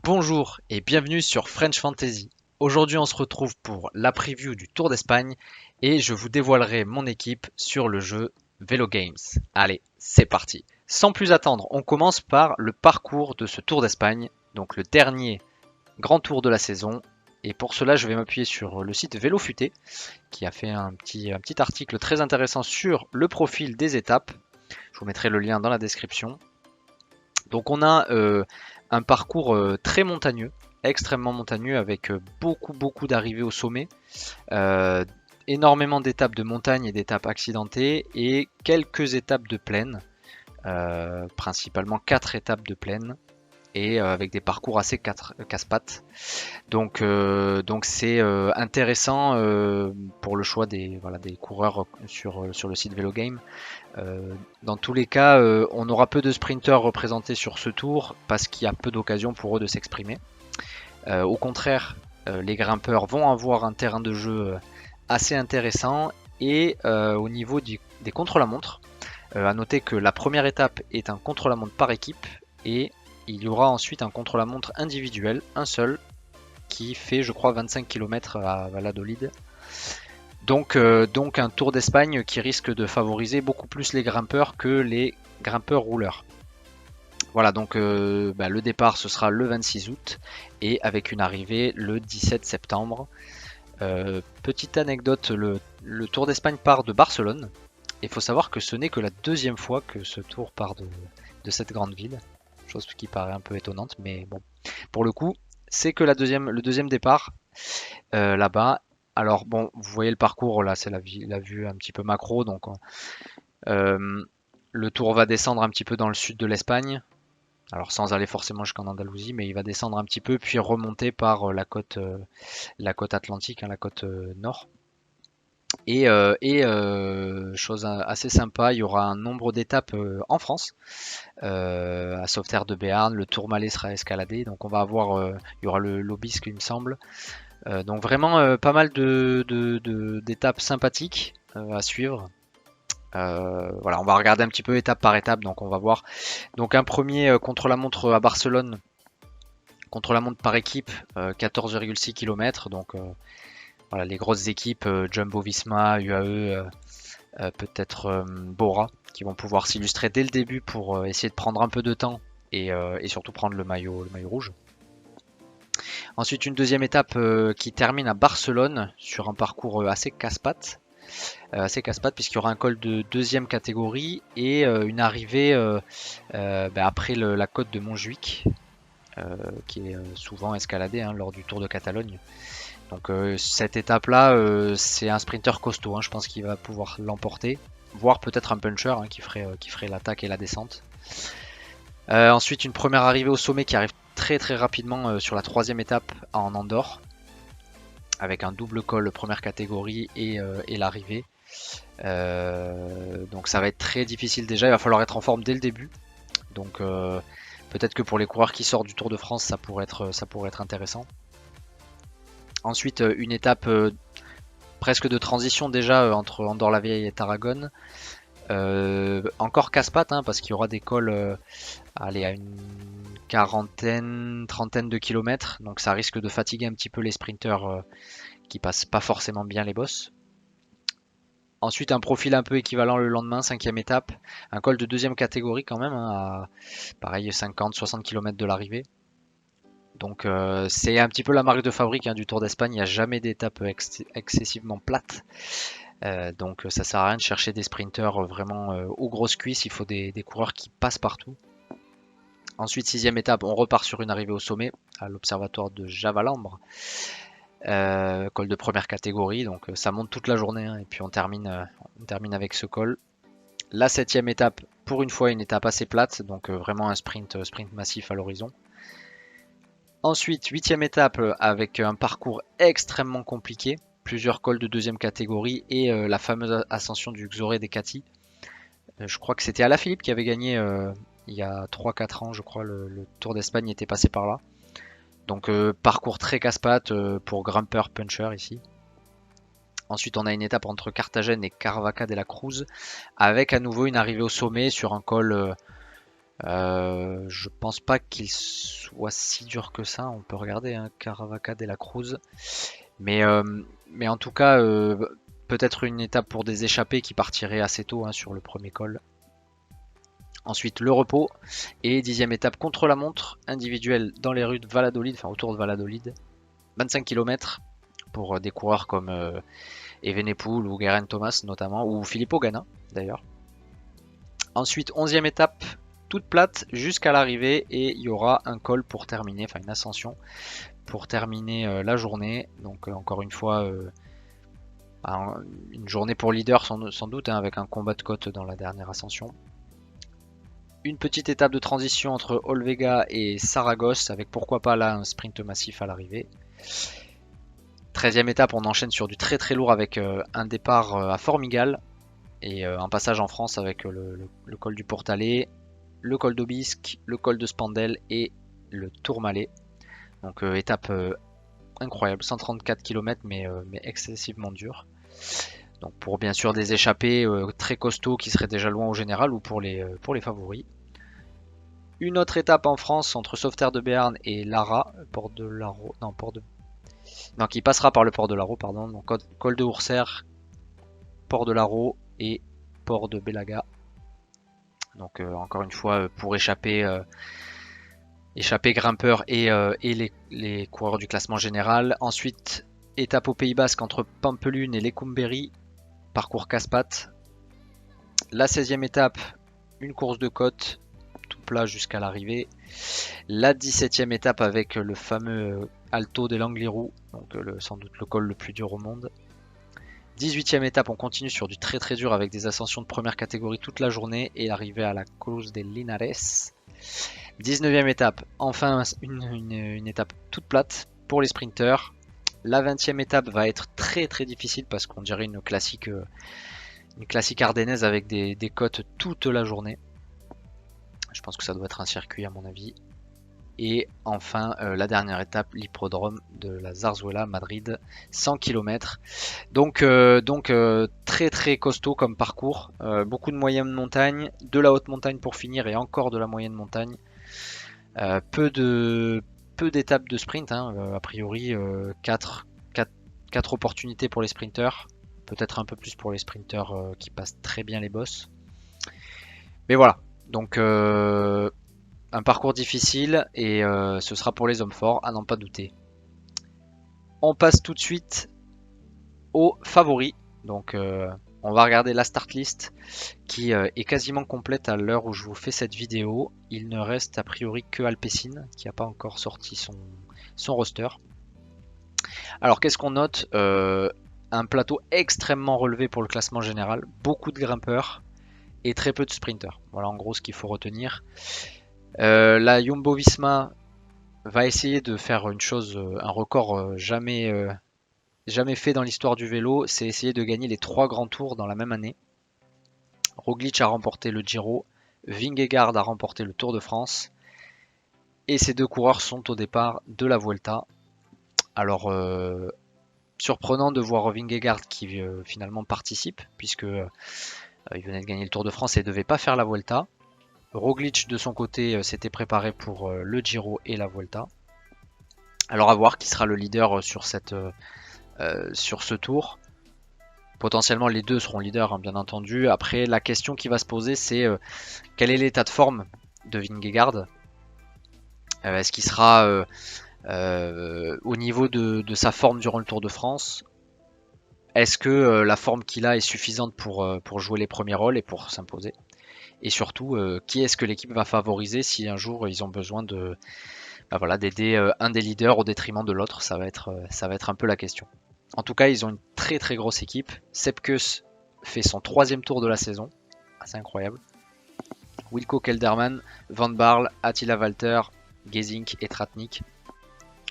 Bonjour et bienvenue sur French Fantasy. Aujourd'hui on se retrouve pour la preview du Tour d'Espagne et je vous dévoilerai mon équipe sur le jeu Velo Games. Allez, c'est parti. Sans plus attendre, on commence par le parcours de ce Tour d'Espagne, donc le dernier grand tour de la saison. Et pour cela, je vais m'appuyer sur le site Vélo Futé qui a fait un petit article très intéressant sur le profil des étapes. Je vous mettrai le lien dans la description. Donc on a un parcours très montagneux, extrêmement montagneux avec beaucoup d'arrivées au sommet, euh, énormément d'étapes de montagne et d'étapes accidentées et quelques étapes de plaine, principalement 4 étapes de plaine et avec des parcours assez casse-pattes. Donc c'est intéressant pour le choix des coureurs sur le site Velogame. Dans tous les cas, on aura peu de sprinteurs représentés sur ce tour parce qu'il y a peu d'occasions pour eux de s'exprimer. Au contraire, les grimpeurs vont avoir un terrain de jeu assez intéressant et au niveau des contre-la-montre, à noter que la première étape est un contre-la-montre par équipe et il y aura ensuite un contre-la-montre individuel, un seul, qui fait je crois 25 km à Valladolid. Donc un Tour d'Espagne qui risque de favoriser beaucoup plus les grimpeurs que les grimpeurs rouleurs. Voilà, donc le départ ce sera le 26 août et avec une arrivée le 17 septembre. Petite anecdote, le Tour d'Espagne part de Barcelone. Il faut savoir que ce n'est que la deuxième fois que ce tour part de cette grande ville. Chose qui paraît un peu étonnante, mais bon. Pour le coup, c'est que le deuxième départ là-bas. Alors bon, vous voyez le parcours là, c'est la vue un petit peu macro. Donc le tour va descendre un petit peu dans le sud de l'Espagne. Alors sans aller forcément jusqu'en Andalousie, mais il va descendre un petit peu puis remonter par la côte atlantique, hein, la côte nord. Chose assez sympa, il y aura un nombre d'étapes en France. À Sauveterre de Béarn, le Tourmalet sera escaladé, donc on va avoir, il y aura l'Aubisque il me semble. Donc vraiment pas mal d'étapes sympathiques à suivre. Voilà, on va regarder un petit peu étape par étape, donc on va voir. Donc un premier contre-la-montre à Barcelone, contre-la-montre par équipe, 14,6 km. Donc voilà, les grosses équipes, Jumbo-Visma, UAE, peut-être Bora, qui vont pouvoir s'illustrer dès le début pour essayer de prendre un peu de temps et surtout prendre le maillot rouge. Ensuite, une deuxième étape qui termine à Barcelone sur un parcours assez casse-pattes. Puisqu'il y aura un col de deuxième catégorie et une arrivée après la côte de Montjuïc, qui est souvent escaladée lors du Tour de Catalogne. Donc cette étape-là, c'est un sprinter costaud, je pense qu'il va pouvoir l'emporter, voire peut-être un puncher qui ferait l'attaque et la descente. Ensuite, une première arrivée au sommet qui arrive très rapidement sur la troisième étape en Andorre, avec un double col première catégorie et l'arrivée. Donc ça va être très difficile déjà, il va falloir être en forme dès le début. Donc peut-être que pour les coureurs qui sortent du Tour de France, ça pourrait être intéressant. Ensuite, une étape presque de transition déjà entre Andorre-la-Vieille et Tarragone. Encore casse-pattes parce qu'il y aura des cols à une trentaine de kilomètres. Donc ça risque de fatiguer un petit peu les sprinteurs qui passent pas forcément bien les bosses. Ensuite, un profil un peu équivalent le lendemain, cinquième étape. Un col de deuxième catégorie quand même, à pareil 50-60 km de l'arrivée. Donc c'est un petit peu la marque de fabrique du Tour d'Espagne, il n'y a jamais d'étape excessivement plate. Donc ça sert à rien de chercher des sprinteurs vraiment aux grosses cuisses, il faut des coureurs qui passent partout. Ensuite, sixième étape, on repart sur une arrivée au sommet, à l'observatoire de Javalambre. Col de première catégorie, donc ça monte toute la journée, et puis on termine avec ce col. La septième étape, pour une fois une étape assez plate, donc vraiment un sprint massif à l'horizon. Ensuite, huitième étape avec un parcours extrêmement compliqué, plusieurs cols de deuxième catégorie et la fameuse ascension du Xoré des Cati. Je crois que c'était Alaphilippe qui avait gagné il y a 3-4 ans, je crois, le Tour d'Espagne était passé par là. Donc parcours très casse-pattes pour Grumper Puncher ici. Ensuite, on a une étape entre Carthagène et Caravaca de la Cruz, avec à nouveau une arrivée au sommet sur un col Je pense pas qu'il soit si dur que ça. On peut regarder hein, Caravaca de la Cruz. Mais, euh, mais en tout cas, peut-être une étape pour des échappés qui partiraient assez tôt hein, sur le premier col. Ensuite, le repos. Et 10e étape contre la montre, individuelle dans les rues de Valladolid, enfin autour de Valladolid. 25 km pour des coureurs comme Evenepoel ou Geraint Thomas notamment, ou Filippo Ganna d'ailleurs. Ensuite, 11e étape, toute plate jusqu'à l'arrivée et il y aura un col pour terminer, enfin une ascension pour terminer la journée. Donc encore une fois, une journée pour leader sans doute, hein, avec un combat de côte dans la dernière ascension. Une petite étape de transition entre Olvega et Saragosse, avec pourquoi pas là un sprint massif à l'arrivée. 13e étape, on enchaîne sur du très très lourd avec un départ à Formigal et un passage en France avec le col du Portalet, le col d'Aubisque, le col de Spandel et le Tourmalet. Donc étape incroyable, 134 km mais excessivement dur. Donc pour bien sûr des échappés très costauds qui seraient déjà loin au général ou pour les favoris. Une autre étape en France entre Sauveterre de Béarn et Lara, port de Laro, non port de, non qui passera par le port de Laro pardon, donc col de Ourserre, port de Laro et port de Bélaga. Donc encore une fois pour échapper grimpeurs et les coureurs du classement général. Ensuite étape au Pays Basque entre Pampelune et Lecumberri, parcours casse-pattes. La 16e étape, une course de côte, tout plat jusqu'à l'arrivée. La 17e étape avec le fameux Alto de l'Angliru, donc sans doute le col le plus dur au monde. 18e étape, on continue sur du très très dur avec des ascensions de première catégorie toute la journée et l'arrivée à la Cruz de Linares. 19e étape, enfin une étape toute plate pour les sprinteurs. La 20e étape va être très très difficile parce qu'on dirait une classique ardennaise avec des côtes toute la journée. Je pense que ça doit être un circuit à mon avis. Et enfin la dernière étape, l'hippodrome de la Zarzuela, Madrid, 100 km. Donc très très costaud comme parcours. Beaucoup de moyenne montagne, de la haute montagne pour finir et encore de la moyenne montagne. Peu d'étapes de sprint, hein, a priori 4 opportunités pour les sprinteurs. Peut-être un peu plus pour les sprinteurs qui passent très bien les bosses. Mais voilà, donc un parcours difficile et ce sera pour les hommes forts, à n'en pas douter. On passe tout de suite aux favoris. Donc on va regarder la start list qui est quasiment complète à l'heure où je vous fais cette vidéo. Il ne reste a priori que Alpecin qui n'a pas encore sorti son roster. Alors qu'est-ce qu'on note un plateau extrêmement relevé pour le classement général, beaucoup de grimpeurs et très peu de sprinters. Voilà en gros ce qu'il faut retenir. La Jumbo-Visma va essayer de faire une chose, un record jamais fait dans l'histoire du vélo, c'est essayer de gagner les 3 grands tours dans la même année. Roglic a remporté le Giro, Vingegaard a remporté le Tour de France, et ces deux coureurs sont au départ de la Vuelta. Alors, surprenant de voir Vingegaard qui finalement participe, puisque il venait de gagner le Tour de France et ne devait pas faire la Vuelta. Roglic de son côté s'était préparé pour le Giro et la Vuelta. Alors à voir qui sera le leader sur ce tour. Potentiellement les deux seront leaders hein, bien entendu. Après la question qui va se poser c'est quel est l'état de forme de Vingegaard. Est-ce qu'il sera au niveau de sa forme durant le Tour de France? Est-ce que la forme qu'il a est suffisante pour jouer les premiers rôles et pour s'imposer? Et surtout, qui est-ce que l'équipe va favoriser si un jour ils ont besoin d'aider un des leaders au détriment de l'autre? Ça va être un peu la question. En tout cas, ils ont une très très grosse équipe. Sepp Kuss fait son 3e tour de la saison. C'est incroyable. Wilco Kelderman, Van Barle, Attila Walter, Gesink et Tratnik.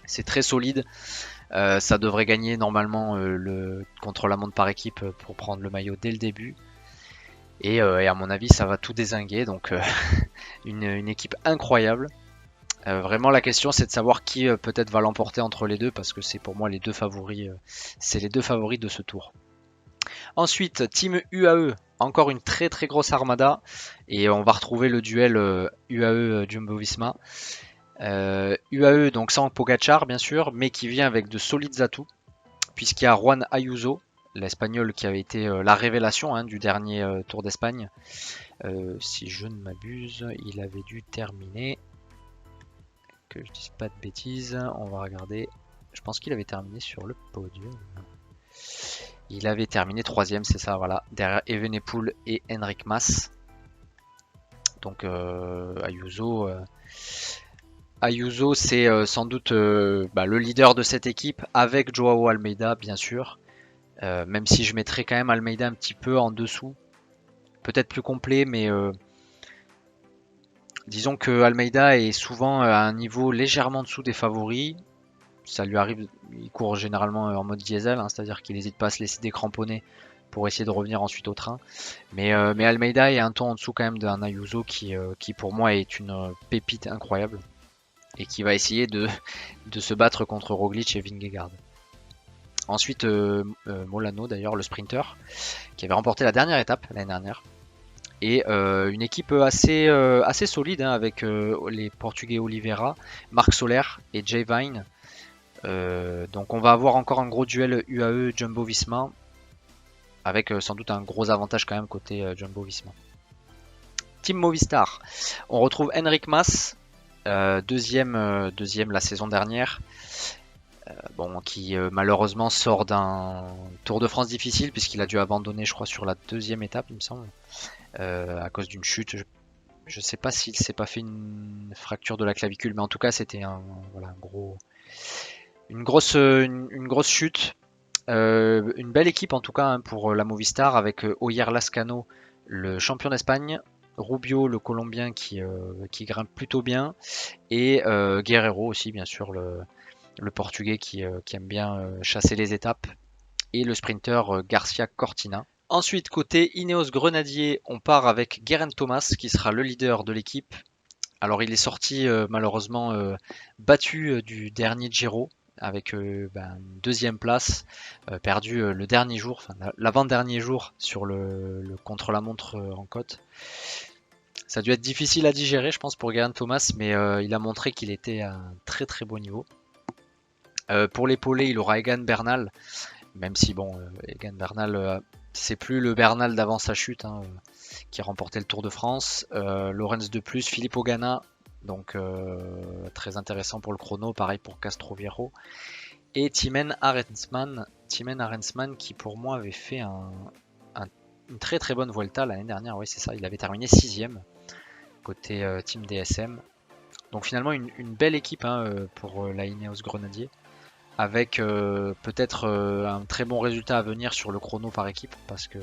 C'est très solide. Ça devrait gagner normalement le contre-la-montre par équipe pour prendre le maillot dès le début. Et à mon avis, ça va tout dézinguer. Donc une équipe incroyable. Vraiment, la question, c'est de savoir qui peut-être va l'emporter entre les deux, parce que c'est pour moi les deux favoris. C'est les deux favoris de ce tour. Ensuite, Team UAE, encore une très très grosse armada. Et on va retrouver le duel UAE Jumbo-Visma. UAE, donc sans Pogacar bien sûr, mais qui vient avec de solides atouts, puisqu'il y a Juan Ayuso, l'Espagnol qui avait été la révélation du dernier Tour d'Espagne. Si je ne m'abuse, il avait dû terminer, que je dise pas de bêtises, on va regarder. Je pense qu'il avait terminé sur le podium. Il avait terminé troisième, c'est ça, voilà, derrière Evenepoel et Enric Mas. Donc Ayuso, c'est sans doute le leader de cette équipe avec Joao Almeida, bien sûr. Même si je mettrais quand même Almeida un petit peu en dessous. Peut-être plus complet, mais disons que Almeida est souvent à un niveau légèrement en dessous des favoris. Ça lui arrive, il court généralement en mode diesel, c'est-à-dire qu'il n'hésite pas à se laisser décramponner pour essayer de revenir ensuite au train. Mais Almeida est un ton en dessous quand même d'un Ayuso qui pour moi est une pépite incroyable et qui va essayer de se battre contre Roglic et Vingegaard. Ensuite, Molano d'ailleurs, le sprinter, qui avait remporté la dernière étape l'année dernière. Et une équipe assez solide avec les Portugais Oliveira, Marc Soler et Jay Vine. Donc on va avoir encore un gros duel UAE Jumbo-Visma avec sans doute un gros avantage quand même côté Jumbo-Visma. Team Movistar, on retrouve Enric Mas, deuxième la saison dernière. Qui malheureusement sort d'un Tour de France difficile puisqu'il a dû abandonner je crois sur la deuxième étape il me semble à cause d'une chute. Je sais pas s'il s'est pas fait une fracture de la clavicule, mais en tout cas c'était une grosse chute. Une belle équipe en tout cas pour la Movistar avec Oyer Lascano, le champion d'Espagne, Rubio le Colombien qui grimpe plutôt bien, et Guerrero aussi bien sûr le Portugais qui aime bien chasser les étapes, et le sprinter Garcia Cortina. Ensuite, côté Ineos Grenadier, on part avec Geraint Thomas qui sera le leader de l'équipe. Alors il est sorti malheureusement battu du dernier Giro avec une deuxième place, perdu le dernier jour, enfin l'avant-dernier jour sur le contre-la-montre en côte. Ça a dû être difficile à digérer je pense pour Geraint Thomas, mais il a montré qu'il était à un très très beau niveau. Pour l'épauler, il aura Egan Bernal, même si Egan Bernal, c'est plus le Bernal d'avant sa chute, qui a remporté le Tour de France. Lorenz de plus, Philippe Ogana, donc très intéressant pour le chrono, pareil pour Castroviejo. Et Timen Arensman qui pour moi avait fait une très très bonne Vuelta l'année dernière, oui c'est ça, il avait terminé 6ème côté Team DSM. Donc finalement une belle équipe pour la Ineos Grenadier, avec peut-être un très bon résultat à venir sur le chrono par équipe, parce que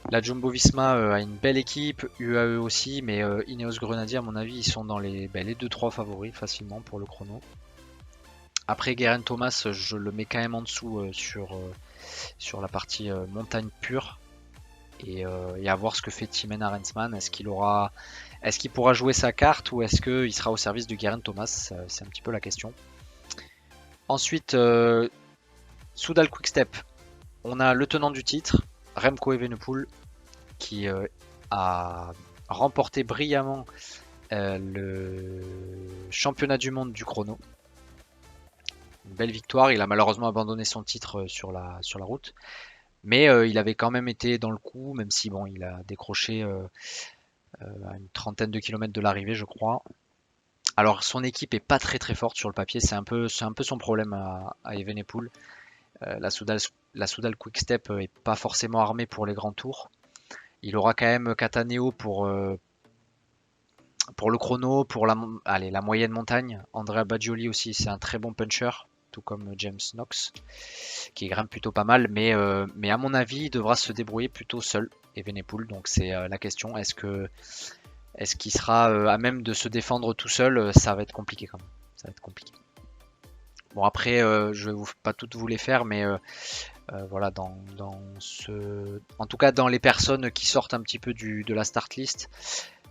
la Jumbo-Visma a une belle équipe, UAE aussi, mais Ineos Grenadier à mon avis ils sont dans les 2-3 favoris facilement pour le chrono. Après Geraint Thomas je le mets quand même en dessous sur la partie montagne pure, et à voir ce que fait Timen Arensman. Est-ce qu'il pourra jouer sa carte, ou est-ce qu'il sera au service de Geraint Thomas? C'est un petit peu la question. Ensuite, Soudal Quickstep, on a le tenant du titre, Remco Evenepoel, qui a remporté brillamment le championnat du monde du chrono. Une belle victoire, il a malheureusement abandonné son titre sur la route, mais il avait quand même été dans le coup, même si il a décroché à une trentaine de kilomètres de l'arrivée je crois. Alors son équipe est pas très très forte sur le papier, c'est un peu son problème à Evenepoel. La Soudal Quickstep est pas forcément armée pour les grands tours. Il aura quand même Cataneo pour le chrono, pour la moyenne montagne. Andrea Baggioli aussi, c'est un très bon puncher, tout comme James Knox, qui grimpe plutôt pas mal, mais à mon avis, il devra se débrouiller plutôt seul, Evenepoel. Donc c'est la question, est-ce qu'il sera à même de se défendre tout seul? Ça va être compliqué quand même. Ça va être compliqué. Bon après, je vais pas toutes vous les faire, mais voilà, en tout cas dans les personnes qui sortent un petit peu de la start list,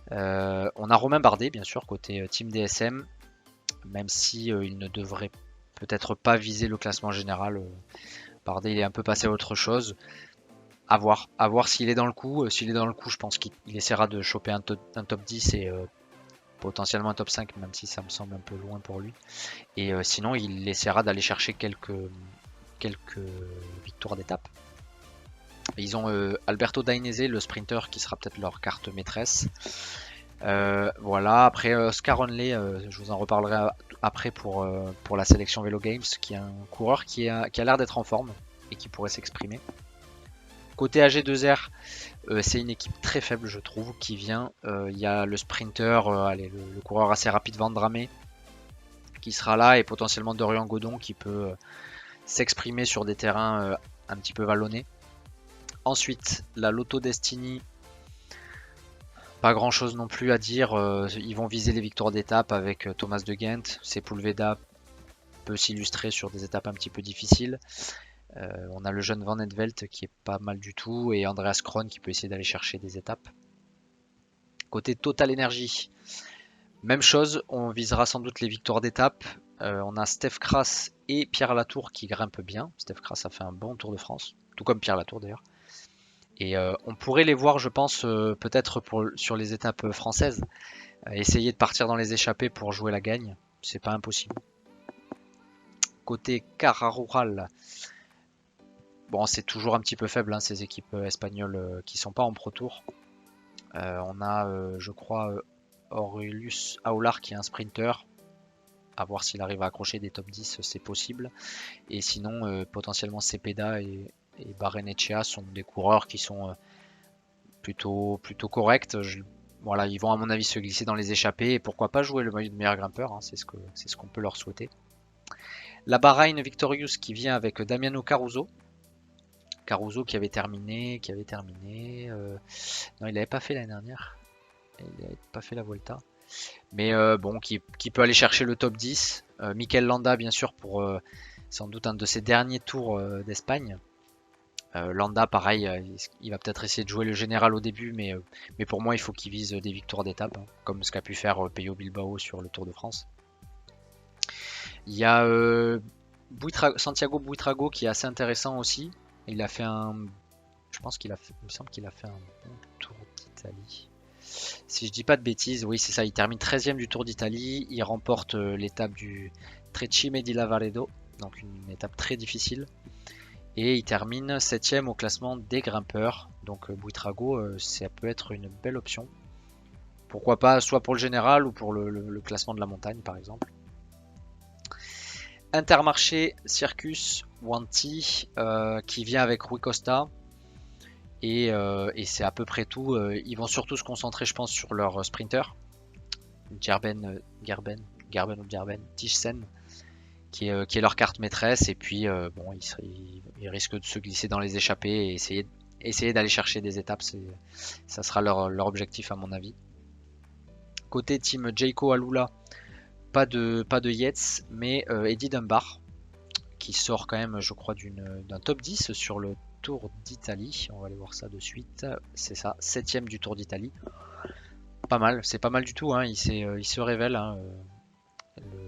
on a Romain Bardet bien sûr côté Team DSM, même si il ne devrait peut-être pas viser le classement général. Bardet il est un peu passé à autre chose. À voir s'il est dans le coup. S'il est dans le coup, je pense qu'il essaiera de choper un top 10 et potentiellement un top 5, même si ça me semble un peu loin pour lui. Et sinon, il essaiera d'aller chercher quelques victoires d'étape. Ils ont Alberto Dainese, le sprinter, qui sera peut-être leur carte maîtresse. Voilà, après Oscar Onley, je vous en reparlerai après pour la sélection Velo Games, qui est un coureur qui a l'air d'être en forme et qui pourrait s'exprimer. Côté AG2R, c'est une équipe très faible, je trouve, qui vient. Il y a le sprinter, le coureur assez rapide Vandramé, qui sera là, et potentiellement Dorian Godon, qui peut s'exprimer sur des terrains un petit peu vallonnés. Ensuite, la Lotto Destiny, pas grand chose non plus à dire. Ils vont viser les victoires d'étape avec Thomas de Gent. Sepulveda peut s'illustrer sur des étapes un petit peu difficiles. On a le jeune Van Edvelt qui est pas mal du tout, et Andreas Kron qui peut essayer d'aller chercher des étapes. Côté Total Energy, même chose, on visera sans doute les victoires d'étape. On a Steph Kras et Pierre Latour qui grimpent bien. Steph Kras a fait un bon Tour de France, tout comme Pierre Latour d'ailleurs. Et on pourrait les voir, je pense, peut-être sur les étapes françaises, essayer de partir dans les échappées pour jouer la gagne. C'est pas impossible. Côté Cara Rural, bon, c'est toujours un petit peu faible, hein, ces équipes espagnoles qui sont pas en Pro Tour. On a, je crois, Aurelius Aular qui est un sprinter. À voir s'il arrive à accrocher des top 10, c'est possible. Et sinon, potentiellement Cepeda et Barrenechea sont des coureurs qui sont plutôt corrects. Voilà, ils vont à mon avis se glisser dans les échappées et pourquoi pas jouer le maillot de meilleur grimpeur, hein, c'est ce qu'on peut leur souhaiter. La Bahrain Victorious qui vient avec Damiano Caruso. Caruso qui avait terminé. Non, il n'avait pas fait l'année dernière. Il n'avait pas fait la Vuelta. Mais bon, qui peut aller chercher le top 10. Mikel Landa, bien sûr, pour sans doute un de ses derniers tours d'Espagne. Landa, pareil, il va peut-être essayer de jouer le général au début, mais pour moi, il faut qu'il vise des victoires d'étape, hein, comme ce qu'a pu faire Peyo Bilbao sur le Tour de France. Il y a Santiago Buitrago qui est assez intéressant aussi. Il a fait je pense il me semble qu'il a fait un bon Tour d'Italie. Si je dis pas de bêtises, oui c'est ça, il termine 13ème du Tour d'Italie, il remporte l'étape du Trecime di Lavaredo, donc une étape très difficile. Et il termine 7ème au classement des grimpeurs, donc Buitrago, ça peut être une belle option. Pourquoi pas, soit pour le général ou pour le classement de la montagne par exemple. Intermarché Circus Wanty qui vient avec Rui Costa. Et c'est à peu près tout. Ils vont surtout se concentrer, je pense, sur leur sprinter. Gerben Tijsen, qui est leur carte maîtresse. Et puis, bon, ils risquent de se glisser dans les échappées et essayer d'aller chercher des étapes. Ça sera leur objectif, à mon avis. Côté team Jayco Alula, pas de Yates, mais Eddie Dunbar, qui sort quand même, je crois, d'un top 10 sur le Tour d'Italie. On va aller voir ça de suite. C'est ça, 7ème du Tour d'Italie. Pas mal, c'est pas mal du tout, hein. Il se révèle, hein,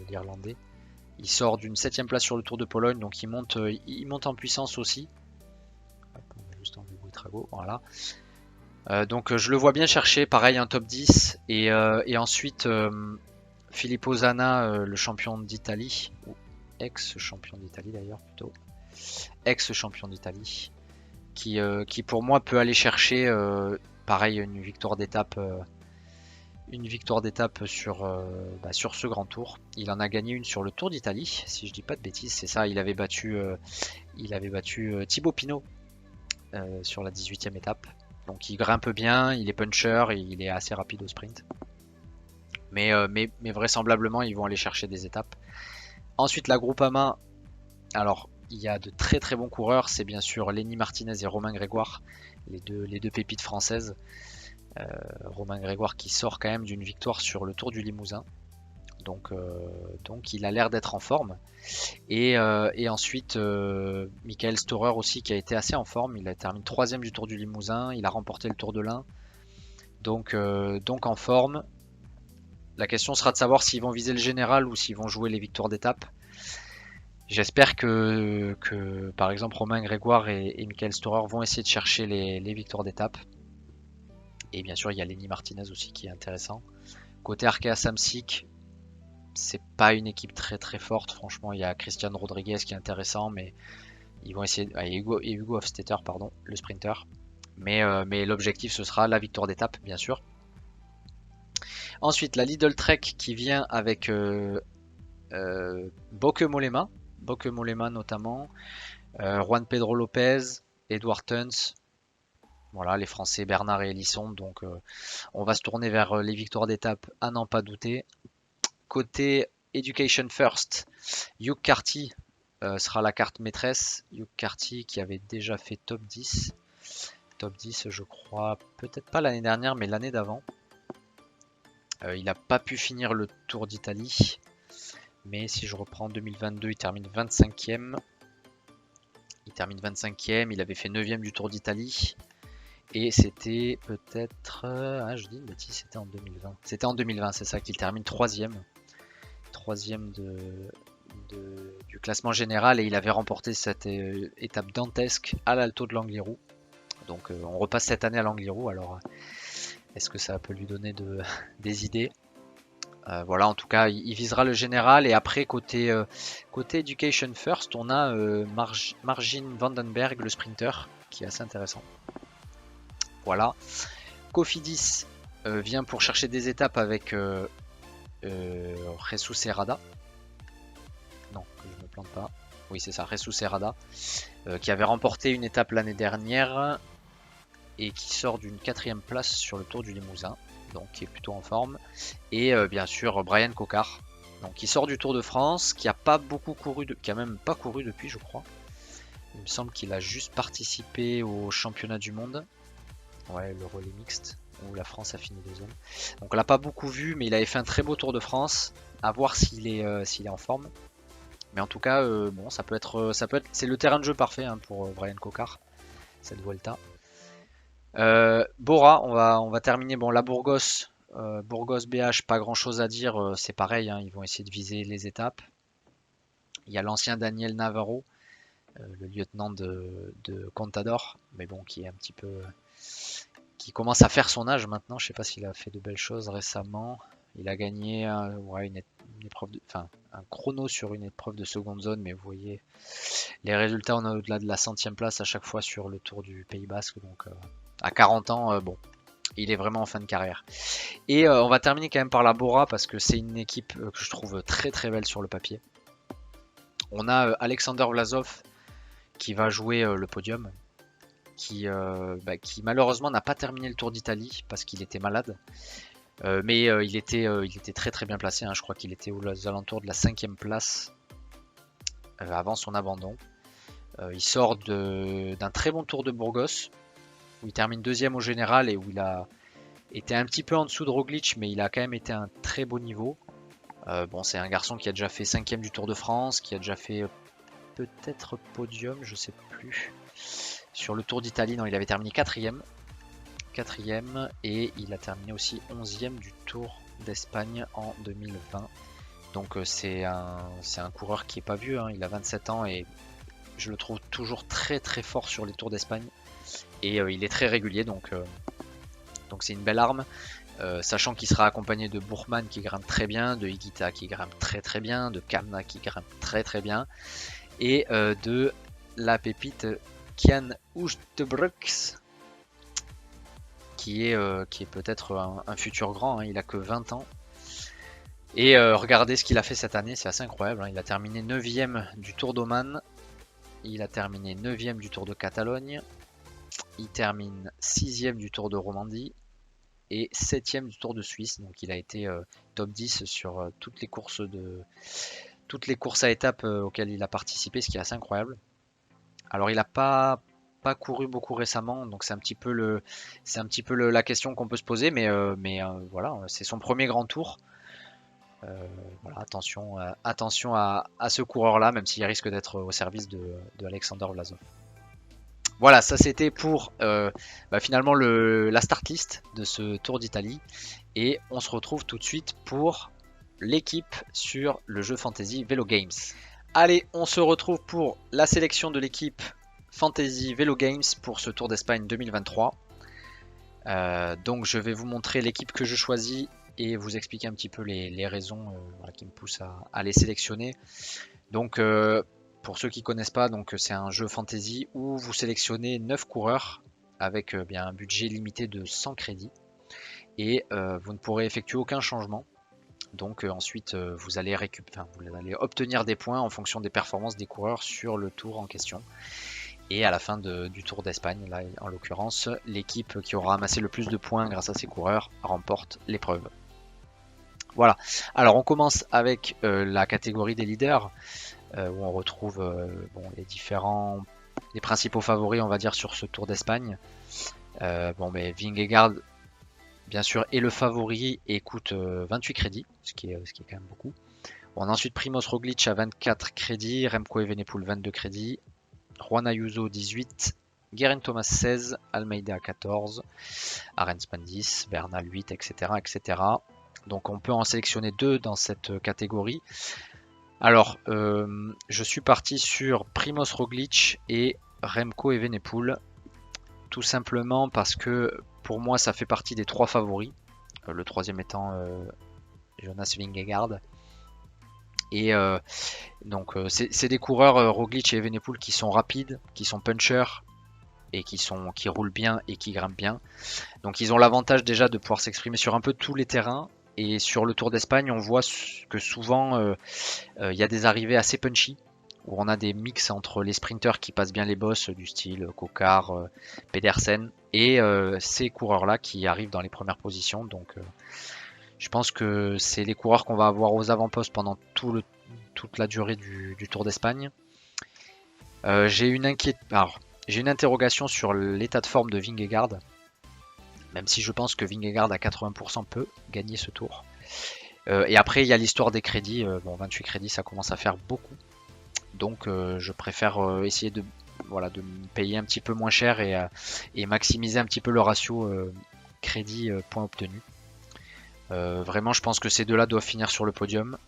l'Irlandais. Il sort d'une 7ème place sur le Tour de Pologne, donc il monte en puissance aussi. Hop, on va juste enlever Buitrago, voilà. Donc je le vois bien chercher, pareil, un top 10. Et ensuite, Filippo Zana, le champion d'Italie, ou ex-champion d'Italie d'ailleurs plutôt. Ex-champion d'Italie. Qui pour moi peut aller chercher pareil une victoire d'étape sur ce grand tour. Il en a gagné une sur le Tour d'Italie, si je dis pas de bêtises, c'est ça. Il avait battu Thibaut Pinot sur la 18e étape. Donc il grimpe bien, il est puncher et il est assez rapide au sprint. Mais vraisemblablement ils vont aller chercher des étapes. Ensuite la Groupama, alors il y a de très très bons coureurs, c'est bien sûr Lenny Martinez et Romain Grégoire, les deux pépites françaises. Romain Grégoire qui sort quand même d'une victoire sur le Tour du Limousin, donc il a l'air d'être en forme. Et ensuite Michael Storer aussi qui a été assez en forme, il a terminé 3ème du Tour du Limousin, il a remporté le Tour de l'Ain, donc en forme. La question sera de savoir s'ils vont viser le général ou s'ils vont jouer les victoires d'étape. J'espère que par exemple Romain Grégoire et Michael Storer vont essayer de chercher les victoires d'étape. Et bien sûr il y a Lenny Martinez aussi qui est intéressant. Côté Arkea Samsic, c'est pas une équipe très très forte. Franchement il y a Christian Rodriguez qui est intéressant, mais ils vont essayer. Ah, Hugo Hofstetter, pardon, le sprinter. Mais l'objectif ce sera la victoire d'étape bien sûr. Ensuite la Lidl Trek qui vient avec Bokeh Mollema. Bokeh Mollema notamment. Juan Pedro Lopez, Edouard Tuns, voilà les Français Bernard et Elisson. Donc on va se tourner vers les victoires d'étape à n'en pas douter. Côté Education First, Hugh Carty sera la carte maîtresse. Hugh Carty qui avait déjà fait top 10. Top 10 je crois, peut-être pas l'année dernière mais l'année d'avant. Il n'a pas pu finir le Tour d'Italie. Mais si je reprends 2022, il termine 25e. Il termine 25e, il avait fait 9e du Tour d'Italie. Et c'était peut-être... Ah, je dis une bêtise, c'était en 2020. C'était en 2020, c'est ça, qu'il termine 3e. 3e du classement général. Et il avait remporté cette étape dantesque à l'Alto de l'Angliru. Donc on repasse cette année à l'Angliru. Alors est-ce que ça peut lui donner des idées? Voilà, en tout cas, il visera le général. Et après, côté Education First, on a Margin Vandenberg, le sprinter, qui est assez intéressant. Voilà. Cofidis vient pour chercher des étapes avec Jesus Serrada. Non, que je ne me plante pas. Oui, c'est ça, Jesus Serrada, qui avait remporté une étape l'année dernière et qui sort d'une 4e place sur le Tour du Limousin. Donc qui est plutôt en forme, et bien sûr Brian Cocard, donc qui sort du Tour de France, qui a pas beaucoup couru, qui a même pas couru depuis, je crois. Il me semble qu'il a juste participé au championnat du monde, ouais, le relais mixte où la France a fini deuxième. Donc on l'a pas beaucoup vu, mais il avait fait un très beau Tour de France. À voir s'il est en forme. Mais en tout cas, bon, ça peut être, c'est le terrain de jeu parfait hein, pour Brian Cocard, cette Vuelta. Bora, on va terminer. Bon, la Burgos, Burgos BH, pas grand chose à dire. C'est pareil, hein, ils vont essayer de viser les étapes. Il y a l'ancien Daniel Navarro, le lieutenant de Contador, mais bon, qui est un petit peu, qui commence à faire son âge maintenant. Je sais pas s'il a fait de belles choses récemment. Il a gagné ouais, une épreuve, un chrono sur une épreuve de seconde zone, mais vous voyez les résultats, on a au-delà de la 100e place à chaque fois sur le Tour du Pays Basque, donc à 40 ans, bon, il est vraiment en fin de carrière. Et on va terminer quand même par la Bora parce que c'est une équipe que je trouve très très belle sur le papier. On a Alexander Vlasov qui va jouer le podium, qui malheureusement n'a pas terminé le Tour d'Italie parce qu'il était malade. Mais il était très très bien placé, hein. Je crois qu'il était aux alentours de la 5e place avant son abandon. Il sort d'un très bon Tour de Burgos où il termine 2e au général et où il a été un petit peu en dessous de Roglic, mais il a quand même été à un très beau niveau. Bon, c'est un garçon qui a déjà fait 5e du Tour de France, qui a déjà fait peut-être podium, je sais plus. Sur le Tour d'Italie, non, il avait terminé 4e. 4e et il a terminé aussi 11e du Tour d'Espagne en 2020. Donc c'est un coureur qui est pas vieux, hein. Il a 27 ans et je le trouve toujours très très fort sur les Tours d'Espagne. Et il est très régulier, donc c'est une belle arme. Sachant qu'il sera accompagné de Bourman qui grimpe très bien, de Higuita qui grimpe très très bien, de Kamna qui grimpe très très bien, et de la pépite Kian Uchtebroeks qui est peut-être un futur grand, hein. Il a que 20 ans. Et regardez ce qu'il a fait cette année, c'est assez incroyable, hein. Il a terminé 9e du Tour d'Oman, il a terminé 9e du Tour de Catalogne, il termine 6e du Tour de Romandie et 7e du Tour de Suisse. Donc il a été top 10 sur toutes les courses à étapes auxquelles il a participé, ce qui est assez incroyable. Alors il n'a pas couru beaucoup récemment, donc c'est un petit peu la question qu'on peut se poser, mais voilà, c'est son premier grand tour. Voilà, attention à ce coureur-là, même s'il risque d'être au service de Alexander Vlasov. Voilà, ça c'était pour finalement la start list de ce Tour d'Italie. Et on se retrouve tout de suite pour l'équipe sur le jeu fantasy Velo Games. Allez, on se retrouve pour la sélection de l'équipe Fantasy Velo Games pour ce Tour d'Espagne 2023. Donc je vais vous montrer l'équipe que je choisis et vous expliquer un petit peu les raisons voilà, qui me poussent à les sélectionner. Donc pour ceux qui ne connaissent pas, c'est un jeu fantasy où vous sélectionnez 9 coureurs avec bien un budget limité de 100 crédits et vous ne pourrez effectuer aucun changement. Donc ensuite vous allez obtenir des points en fonction des performances des coureurs sur le tour en question. Et à la fin du Tour d'Espagne, là en l'occurrence, l'équipe qui aura amassé le plus de points grâce à ses coureurs remporte l'épreuve. Voilà, alors on commence avec la catégorie des leaders, où on retrouve les principaux favoris, on va dire, sur ce Tour d'Espagne. Vingegaard, bien sûr, est le favori et coûte 28 crédits, ce qui est quand même beaucoup. On a ensuite Primoz Roglic à 24 crédits, Remco Evenepoel 22 crédits, Juan Ayuso 18, Geraint Thomas 16, Almeida 14, Arensman 10, Bernal 8, etc., etc. Donc on peut en sélectionner 2 dans cette catégorie. Alors, je suis parti sur Primoz Roglic et Remco Evenepoel, tout simplement parce que pour moi ça fait partie des 3 favoris, le troisième étant Jonas Vingegaard. Et c'est des coureurs Roglic et Evenepoel qui sont rapides, qui sont punchers et qui roulent bien et qui grimpent bien. Donc ils ont l'avantage déjà de pouvoir s'exprimer sur un peu tous les terrains. Et sur le Tour d'Espagne, on voit que souvent il y a des arrivées assez punchy, où on a des mix entre les sprinters qui passent bien les bosses du style Kokar, Pedersen, et ces coureurs-là qui arrivent dans les premières positions. Donc je pense que c'est les coureurs qu'on va avoir aux avant-postes pendant toute la durée du Tour d'Espagne. J'ai une interrogation sur l'état de forme de Vingegaard, même si je pense que Vingegaard à 80% peut gagner ce tour. Et après, il y a l'histoire des crédits. 28 crédits, ça commence à faire beaucoup. Donc je préfère essayer de me payer un petit peu moins cher et maximiser un petit peu le ratio crédit points obtenus. Vraiment, je pense que ces deux-là doivent finir sur le podium,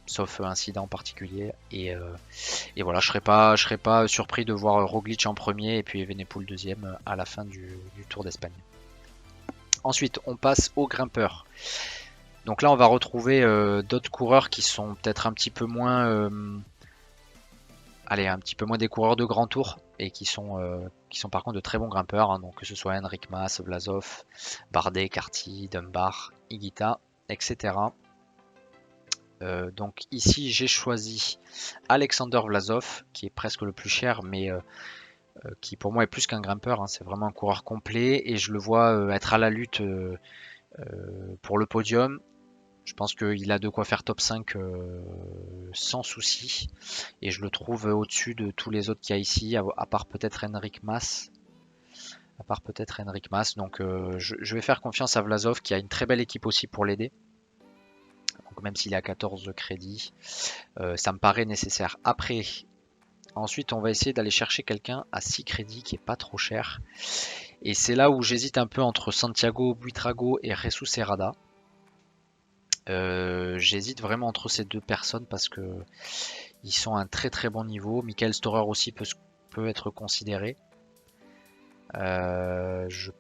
sauf incident particulier. Et voilà, je serais pas surpris de voir Roglic en premier et puis Evenepoel deuxième à la fin du Tour d'Espagne. Ensuite, on passe aux grimpeurs. Donc là, on va retrouver d'autres coureurs qui sont peut-être un petit peu moins des coureurs de grand tour et qui sont par contre de très bons grimpeurs, hein, donc que ce soit Enric Mas, Vlasov, Bardet, Carty, Dunbar, Higuita, etc. Donc ici j'ai choisi Alexander Vlasov, qui est presque le plus cher, mais qui pour moi est plus qu'un grimpeur, hein, c'est vraiment un coureur complet et je le vois être à la lutte pour le podium. Je pense qu'il a de quoi faire top 5 sans souci. Et je le trouve au-dessus de tous les autres qu'il y a ici, à part peut-être Enric Mas. Donc je vais faire confiance à Vlasov qui a une très belle équipe aussi pour l'aider. Donc même s'il est à 14 crédits, ça me paraît nécessaire. Après, ensuite on va essayer d'aller chercher quelqu'un à 6 crédits qui est pas trop cher. Et c'est là où j'hésite un peu entre Santiago Buitrago et Jesus Herrada. J'hésite vraiment entre ces deux personnes parce que ils sont à un très très bon niveau. Michael Storer aussi peut être considéré. Je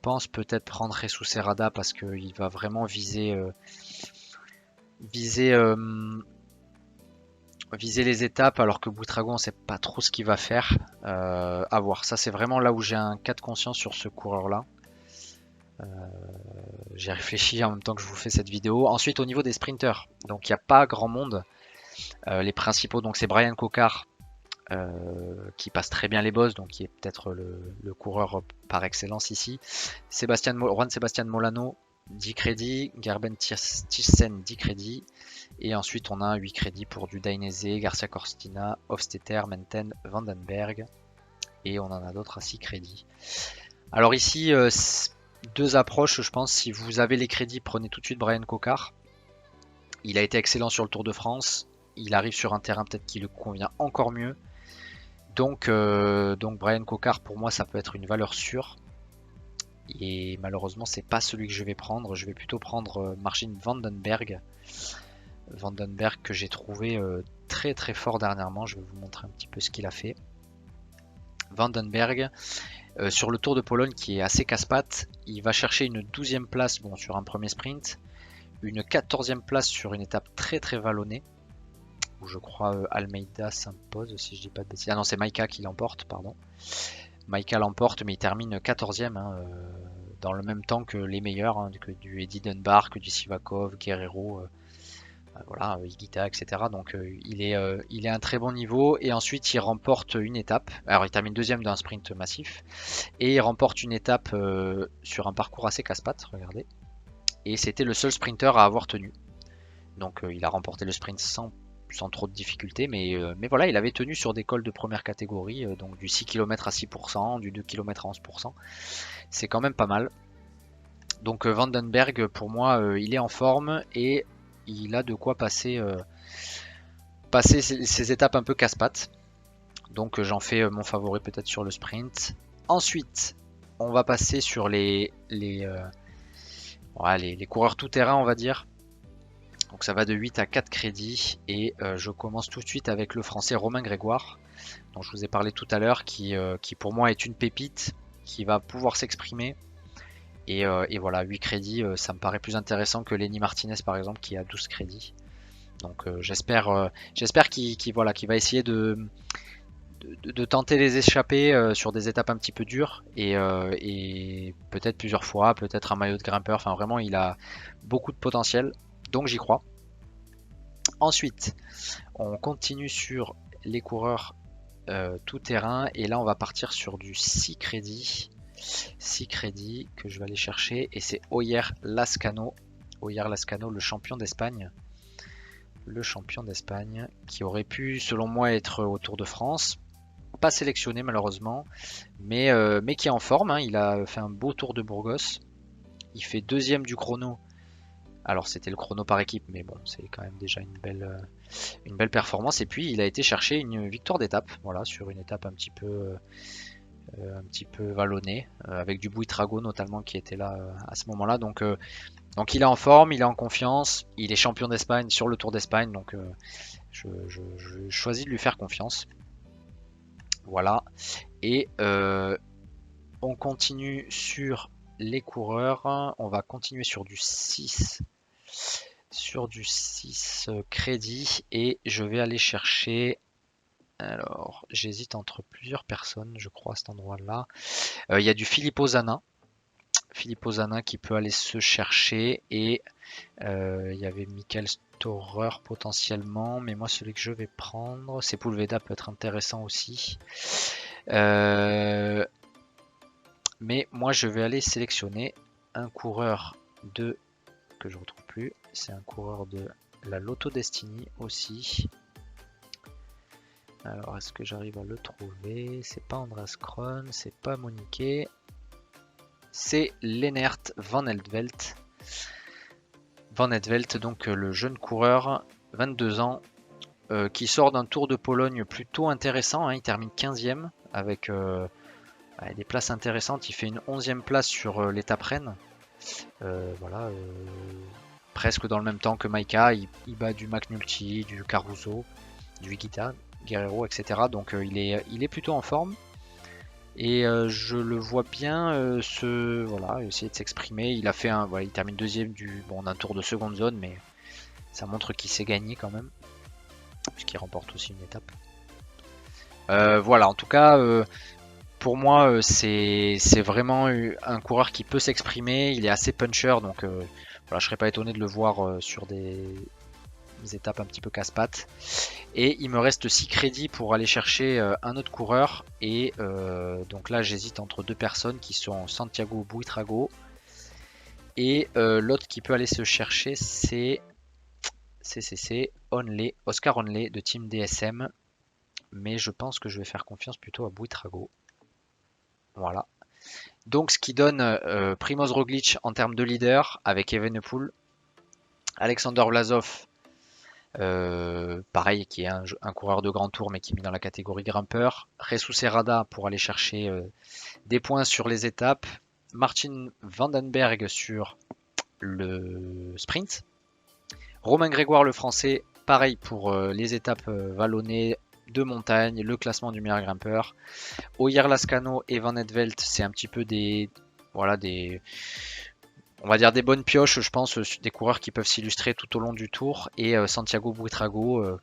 pense peut-être prendre Jesus Herrada parce qu'il va vraiment viser les étapes, alors que Buitrago on sait pas trop ce qu'il va faire. À voir. Ça c'est vraiment là où j'ai un cas de conscience sur ce coureur là. J'ai réfléchi en même temps que je vous fais cette vidéo. Ensuite au niveau des sprinters, donc il n'y a pas grand monde. Les principaux, donc c'est Brian Kokar qui passe très bien les bosses, donc qui est peut-être le coureur par excellence ici. Juan Sebastian Molano 10 crédits, Gerben Thyssen 10 crédits, et ensuite on a 8 crédits pour du Dainese, Garcia Cortina, Hofstetter, Menten, Vandenberg, et on en a d'autres à 6 crédits. Alors ici, deux approches, je pense. Si vous avez les crédits, prenez tout de suite Brian Kokar. Il a été excellent sur le Tour de France. Il arrive sur un terrain peut-être qui lui convient encore mieux. Donc Brian Kokar, pour moi, ça peut être une valeur sûre. Et malheureusement, c'est pas celui que je vais prendre. Je vais plutôt prendre Marcin Vandenberg. Vandenberg que j'ai trouvé très très fort dernièrement. Je vais vous montrer un petit peu ce qu'il a fait. Vandenberg, sur le Tour de Pologne qui est assez casse-pattes, il va chercher une 12e place bon, sur un premier sprint, une 14e place sur une étape très très vallonnée, où je crois Almeida s'impose, si je dis pas de bêtises. Ah non, c'est Maika qui l'emporte, pardon. Maika l'emporte, mais il termine 14e, hein, dans le même temps que les meilleurs, hein, que du Eddie Dunbar, que du Sivakov, Guerrero, voilà, Higuita, etc. Donc il est à un très bon niveau, et ensuite il remporte une étape. Alors il termine deuxième d'un sprint massif, et il remporte une étape sur un parcours assez casse-pattes, regardez. Et c'était le seul sprinter à avoir tenu. Donc il a remporté le sprint sans trop de difficultés, mais voilà, il avait tenu sur des cols de première catégorie, donc du 6 km à 6%, du 2 km à 11%. C'est quand même pas mal. Donc Vandenberg, pour moi, il est en forme, et il a de quoi passer ces étapes un peu casse-pattes. Donc j'en fais mon favori peut-être sur le sprint. Ensuite, on va passer sur les coureurs tout-terrain, on va dire. Donc ça va de 8 à 4 crédits, et je commence tout de suite avec le français Romain Grégoire, dont je vous ai parlé tout à l'heure, qui pour moi est une pépite, qui va pouvoir s'exprimer. Et voilà, 8 crédits, ça me paraît plus intéressant que Lenny Martinez par exemple, qui a 12 crédits. Donc j'espère qu'il va essayer de tenter les échappées sur des étapes un petit peu dures, et peut-être plusieurs fois, peut-être un maillot de grimpeur. Enfin vraiment, il a beaucoup de potentiel, donc j'y crois. Ensuite, on continue sur les coureurs tout terrain, et là on va partir sur du 6 crédits. 6 crédits que je vais aller chercher, et c'est Oyer Lascano. Oyer Lascano, le champion d'Espagne. Le champion d'Espagne, qui aurait pu, selon moi, être au Tour de France. Pas sélectionné malheureusement, mais qui est en forme, hein. Il a fait un beau Tour de Burgos. Il fait deuxième du chrono. Alors c'était le chrono par équipe, mais bon, c'est quand même déjà une belle performance. Et puis il a été chercher une victoire d'étape, voilà, sur une étape un petit peu vallonnée, avec du Buitrago notamment qui était là à ce moment-là. Donc il est en forme, il est en confiance, il est champion d'Espagne sur le Tour d'Espagne, donc je choisis de lui faire confiance. Voilà. Et on continue sur les coureurs. On va continuer sur du 6. Sur du 6 crédits. Et je vais aller chercher... Alors, j'hésite entre plusieurs personnes, je crois, à cet endroit-là. Il y a du Filippo Zana. Filippo Zana qui peut aller se chercher. Et il y avait Michael Storer potentiellement. Mais moi, celui que je vais prendre, c'est Sepulveda, peut être intéressant aussi. Mais moi je vais aller sélectionner un coureur que je retrouve plus, c'est un coureur de la Lotto Destiny aussi. Alors est-ce que j'arrive à le trouver? C'est pas Andreas Kron, c'est pas Monique, c'est Lennert Van Etvelt. Van Etvelt, donc le jeune coureur, 22 ans, qui sort d'un Tour de Pologne plutôt intéressant, hein. Il termine 15e avec des places intéressantes. Il fait une 11e place sur l'étape Rennes. Voilà, presque dans le même temps que Maika. Il bat du McNulty, du Caruso, du Higuita, Guerrero, etc. Donc il est plutôt en forme. Et je le vois bien essayer de s'exprimer. Il a fait il termine deuxième d'un tour de seconde zone, mais ça montre qu'il sait gagner quand même, puisqu'il remporte aussi une étape. Voilà, en tout cas, pour moi, c'est vraiment un coureur qui peut s'exprimer. Il est assez puncher, donc voilà, je serais pas étonné de le voir sur des étapes un petit peu casse-pattes. Et il me reste 6 crédits pour aller chercher un autre coureur. Et donc là, j'hésite entre deux personnes qui sont Santiago Buitrago. Et l'autre qui peut aller se chercher, c'est Oscar Onley de Team DSM. Mais je pense que je vais faire confiance plutôt à Buitrago. Voilà. Donc ce qui donne Primoz Roglic en termes de leader avec Evenepoel, Alexander Vlasov, pareil, qui est un coureur de grand tour mais qui est mis dans la catégorie grimpeur, Jesus Herrada pour aller chercher des points sur les étapes, Martin Vandenberg sur le sprint, Romain Grégoire le français pareil pour les étapes vallonnées de montagne, le classement du meilleur grimpeur. Oyer Lascano et Van Etvelt, c'est un petit peu voilà, on va dire des bonnes pioches, je pense, des coureurs qui peuvent s'illustrer tout au long du tour. Et Santiago Buitrago,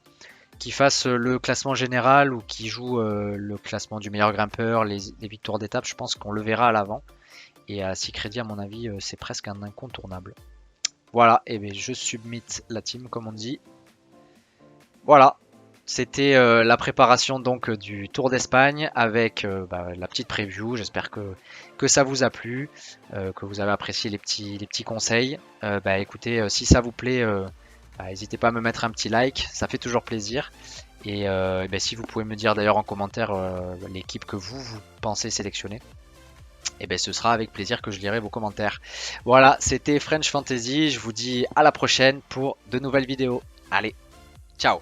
qui fasse le classement général ou qui joue le classement du meilleur grimpeur, les victoires d'étape, je pense qu'on le verra à l'avant. Et à Sicredi, à mon avis, c'est presque un incontournable. Voilà, et bien je submit la team, comme on dit. Voilà, c'était la préparation donc du Tour d'Espagne avec la petite preview. J'espère que ça vous a plu, que vous avez apprécié les petits conseils. Écoutez, si ça vous plaît, n'hésitez pas à me mettre un petit like, ça fait toujours plaisir. Et si vous pouvez me dire d'ailleurs en commentaire l'équipe que vous pensez sélectionner, et ce sera avec plaisir que je lirai vos commentaires. Voilà, c'était French Fantasy, je vous dis à la prochaine pour de nouvelles vidéos. Allez, ciao!